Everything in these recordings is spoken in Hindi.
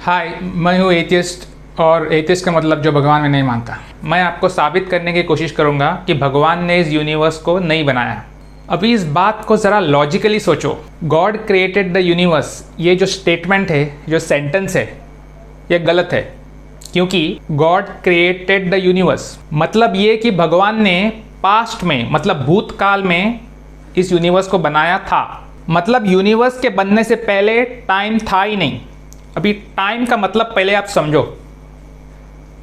हाय, मैं हूँ एथियस्ट और एथियस्ट का मतलब जो भगवान में नहीं मानता। मैं आपको साबित करने की कोशिश करूँगा कि भगवान ने इस यूनिवर्स को नहीं बनाया। अभी इस बात को ज़रा लॉजिकली सोचो। गॉड क्रिएटेड द यूनिवर्स, ये जो स्टेटमेंट है, जो सेंटेंस है, ये गलत है। क्योंकि गॉड क्रिएटेड द यूनिवर्स मतलब ये कि भगवान ने पास्ट में, मतलब भूतकाल में इस यूनिवर्स को बनाया था। मतलब यूनिवर्स के बनने से पहले टाइम था ही नहीं। अभी टाइम का मतलब पहले आप समझो।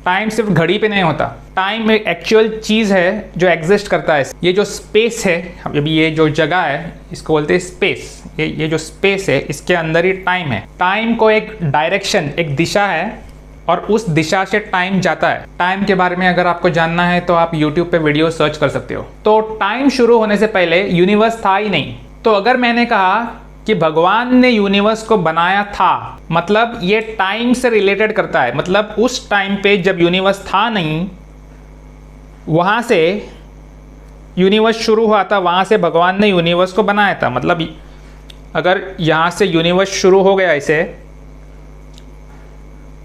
टाइम सिर्फ घड़ी पे नहीं होता। टाइम एक एक्चुअल चीज़ है जो एग्जिस्ट करता है। ये जो स्पेस है, अभी ये जो जगह है, इसको बोलते हैं स्पेस। ये जो स्पेस है, इसके अंदर ही टाइम है। टाइम को एक डायरेक्शन, एक दिशा है और उस दिशा से टाइम जाता है। टाइम के बारे में अगर आपको जानना है तो आप YouTube पे वीडियो सर्च कर सकते हो। तो टाइम शुरू होने से पहले यूनिवर्स था ही नहीं। तो अगर मैंने कहा कि भगवान ने यूनिवर्स को बनाया था, मतलब ये टाइम से रिलेटेड करता है। मतलब उस टाइम पे जब यूनिवर्स था नहीं, वहाँ से यूनिवर्स शुरू हुआ था, वहाँ से भगवान ने यूनिवर्स को बनाया था। मतलब अगर यहाँ से यूनिवर्स शुरू हो गया ऐसे,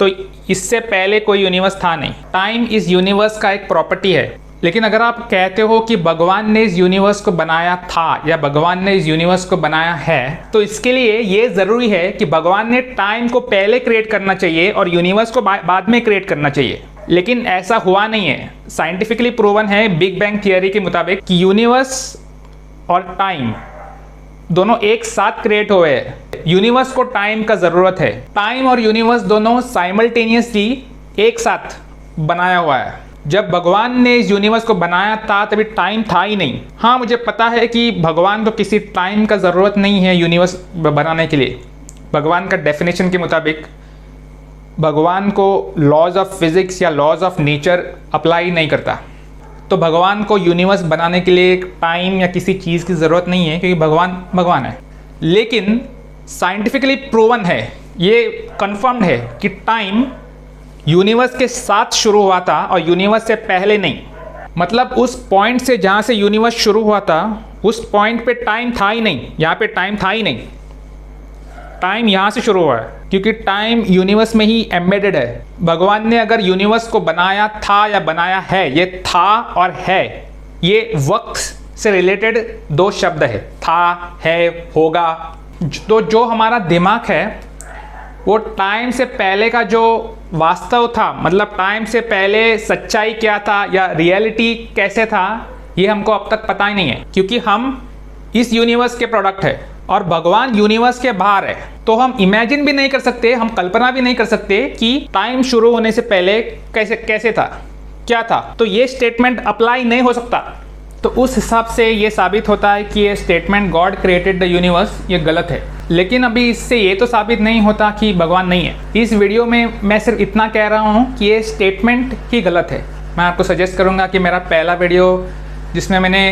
तो इससे पहले कोई यूनिवर्स था नहीं। टाइम इस यूनिवर्स का एक प्रॉपर्टी है। लेकिन अगर आप कहते हो कि भगवान ने इस यूनिवर्स को बनाया था या भगवान ने इस यूनिवर्स को बनाया है, तो इसके लिए ये ज़रूरी है कि भगवान ने टाइम को पहले क्रिएट करना चाहिए और यूनिवर्स को बाद में क्रिएट करना चाहिए। लेकिन ऐसा हुआ नहीं है। साइंटिफिकली प्रूवन है बिग बैंग थियरी के मुताबिक कि यूनिवर्स और टाइम दोनों एक साथ क्रिएट हुए हैं। यूनिवर्स को टाइम का ज़रूरत है। टाइम और यूनिवर्स दोनों साइमल्टेनियसली एक साथ बनाया हुआ है। जब भगवान ने इस यूनिवर्स को बनाया था तभी टाइम था ही नहीं। हाँ, मुझे पता है कि भगवान को किसी टाइम का ज़रूरत नहीं है यूनिवर्स बनाने के लिए। भगवान का डेफिनेशन के मुताबिक भगवान को लॉज ऑफ फिज़िक्स या लॉज ऑफ नेचर अप्लाई नहीं करता। तो भगवान को यूनिवर्स बनाने के लिए टाइम या किसी चीज़ की ज़रूरत नहीं है, क्योंकि भगवान है। लेकिन साइंटिफिकली प्रूवन है, ये कंफर्म्ड है कि टाइम यूनिवर्स के साथ शुरू हुआ था और यूनिवर्स से पहले नहीं। मतलब उस पॉइंट से जहाँ से यूनिवर्स शुरू हुआ था, उस पॉइंट पे टाइम था ही नहीं। यहाँ पे टाइम था ही नहीं। टाइम यहाँ से शुरू हुआ है, क्योंकि टाइम यूनिवर्स में ही एम्बेडेड है। भगवान ने अगर यूनिवर्स को बनाया था या बनाया है, ये था और है, ये वक्त से रिलेटेड दो शब्द है, था, है, होगा। तो जो हमारा दिमाग है वो टाइम से पहले का जो वास्तव था, मतलब टाइम से पहले सच्चाई क्या था या रियलिटी कैसे था, ये हमको अब तक पता ही नहीं है। क्योंकि हम इस यूनिवर्स के प्रोडक्ट है और भगवान यूनिवर्स के बाहर है। तो हम इमेजिन भी नहीं कर सकते, हम कल्पना भी नहीं कर सकते कि टाइम शुरू होने से पहले कैसे था, क्या था। तो ये स्टेटमेंट अप्लाई नहीं हो सकता। तो उस हिसाब से ये साबित होता है कि ये statement God created the universe, ये गलत है। लेकिन अभी इससे ये तो साबित नहीं होता कि भगवान नहीं है। इस वीडियो में मैं सिर्फ इतना कह रहा हूँ कि ये स्टेटमेंट ही गलत है। मैं आपको सजेस्ट करूँगा कि मेरा पहला वीडियो जिसमें मैंने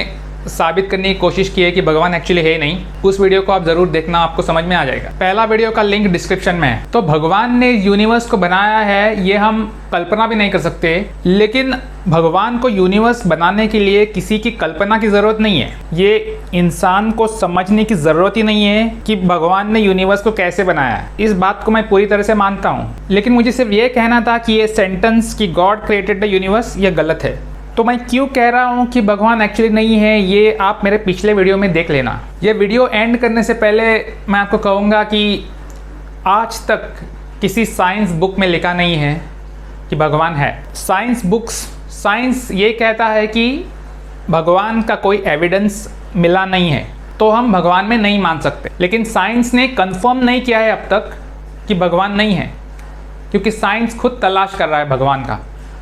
साबित करने की कोशिश की है कि भगवान एक्चुअली है नहीं, उस वीडियो को आप ज़रूर देखना, आपको समझ में आ जाएगा। पहला वीडियो का लिंक डिस्क्रिप्शन में है। तो भगवान ने यूनिवर्स को बनाया है, ये हम कल्पना भी नहीं कर सकते। लेकिन भगवान को यूनिवर्स बनाने के लिए किसी की कल्पना की ज़रूरत नहीं है। ये इंसान को समझने की ज़रूरत ही नहीं है कि भगवान ने यूनिवर्स को कैसे बनाया है। इस बात को मैं पूरी तरह से मानता हूँ। लेकिन मुझे सिर्फ ये कहना था कि ये सेंटेंस कि गॉड क्रिएटेड द यूनिवर्स, ये गलत है। तो मैं क्यों कह रहा हूँ कि भगवान एक्चुअली नहीं है, ये आप मेरे पिछले वीडियो में देख लेना। ये वीडियो एंड करने से पहले मैं आपको कहूँगा कि आज तक किसी साइंस बुक में लिखा नहीं है कि भगवान है। साइंस ये कहता है कि भगवान का कोई एविडेंस मिला नहीं है, तो हम भगवान में नहीं मान सकते। लेकिन साइंस ने कंफर्म नहीं किया है अब तक कि भगवान नहीं है, क्योंकि साइंस खुद तलाश कर रहा है भगवान का।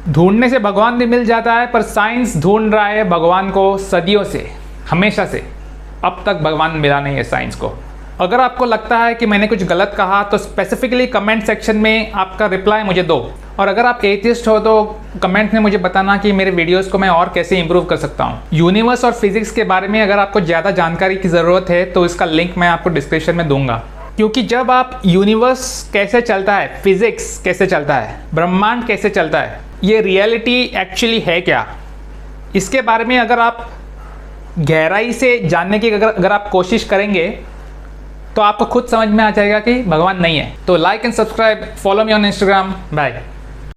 ढूंढने से भगवान भी मिल जाता है, पर साइंस ढूंढ रहा है भगवान को सदियों से, हमेशा से। अब तक भगवान मिला नहीं है साइंस को। अगर आपको लगता है कि मैंने कुछ गलत कहा तो स्पेसिफिकली कमेंट सेक्शन में आपका रिप्लाई मुझे दो। और अगर आप एथियस्ट हो तो कमेंट में मुझे बताना कि मेरे वीडियोस को मैं और कैसे इंप्रूव कर सकता हूँ। यूनिवर्स और फिजिक्स के बारे में अगर आपको ज़्यादा जानकारी की ज़रूरत है तो इसका लिंक मैं आपको डिस्क्रिप्शन में दूंगा। क्योंकि जब आप यूनिवर्स कैसे चलता है, फिजिक्स कैसे चलता है, ब्रह्मांड कैसे चलता है, ये रियलिटी एक्चुअली है क्या, इसके बारे में अगर आप गहराई से जानने की अगर आप कोशिश करेंगे तो आपको खुद समझ में आ जाएगा कि भगवान नहीं है। तो like and subscribe, follow me on Instagram, bye.